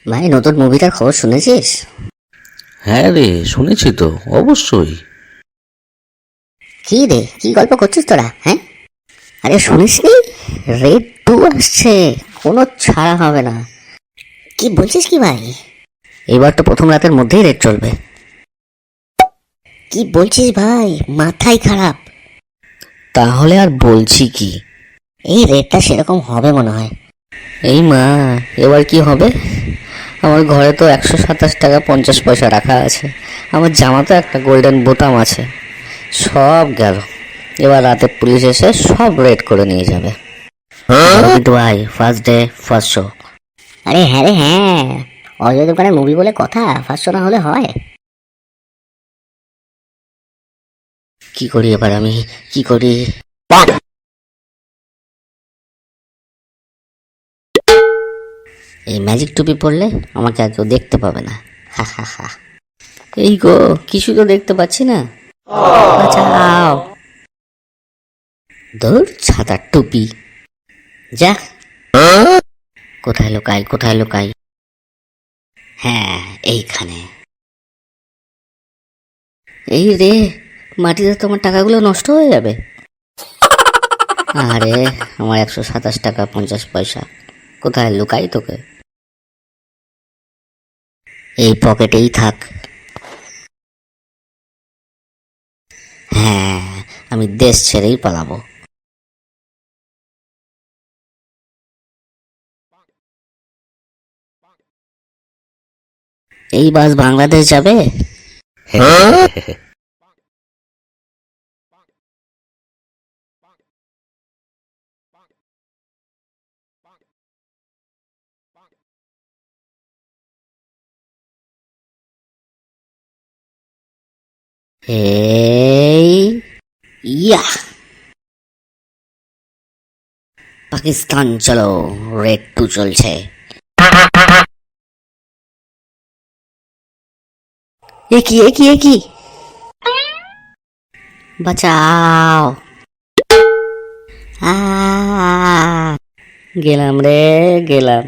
ভাই, নতুন মুভিটার খবর শুনেছিস? হ্যাঁ রে, শুনেছি তো, অবশ্যই। কি রে, কি গল্প করছিস তোরা? হ্যাঁ, আরে শুনিসনি? রেড 2 আসছে, কোনো ছাড়া হবে না। কি বলছিস কি ভাই? এবার তো প্রথম রাতের মধ্যেই রেড চলবে। কি বলছিস ভাই, মাথায় খারাপ। তাহলে আর বলছি কি? এই রেডটা সেরকম হবে মনে হয়। এই মা, এবার কি হবে? আমার ঘরে তো 127 টাকা 50 পয়সা রাখা আছে, আমার জামাতে একটা গোল্ডেন বোতাম আছে, সব গেল। এবার রাতে পুলিশ এসে সব রেড করে নিয়ে যাবে। কিন্তু ভাই, ফার্স্ট ডে ফার্স্ট শো। আরে হ্যাঁ রে হ্যাঁ, অজয় দোকানের মুভি বলে কথা, ফার্স্ট না হলে হয়? কি করি এবার আমি, কি করি? এই ম্যাজিক টুপি পরলে আমাকে আর কেউ দেখতে পাবে না। হা হা হা। এই গো, কিছু তো দেখতে পাচ্ছি না। বাঁচাও। ধুর, ছাতার টুপি। যা, কোথায় লুকাই কোথায় লুকাই? হ্যাঁ, এইখানে। এই রে, মাটিতে তোমার টাকাগুলো নষ্ট হয়ে যাবে। আরে, আমার 127 টাকা 50 পয়সা, কোথায় লুকাই তোকে? এই পকেটেই থাক। হ্যাঁ, আমি দেশ ছেড়েই পালাবো। এই বাস বাংলাদেশ যাবে? এই ইয়া, পাকিস্তান চলো, রেড 2 চলছে। এ কি বাঁচাও। আ গেলাম রে, গেলাম।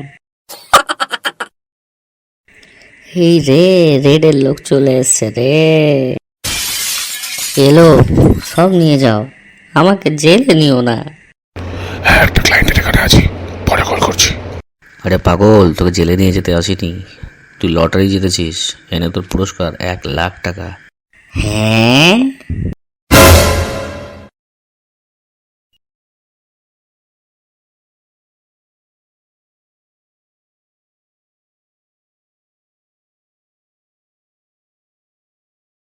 এই রে, রেডের লোক চলে এসছে রে। এলো, সব নিয়ে যাও, আমাকে জেলে নিও না। হ্যাঁ, একটা ক্লায়েন্টের এখানে আছি, পরে কল করছি। আরে পাগল, তোকে জেলে নিয়ে যেতে আসিনি, তুই লটারি জিতেছিস, এনে তোর পুরস্কার 1 লাখ টাকা। হ্যাঁ,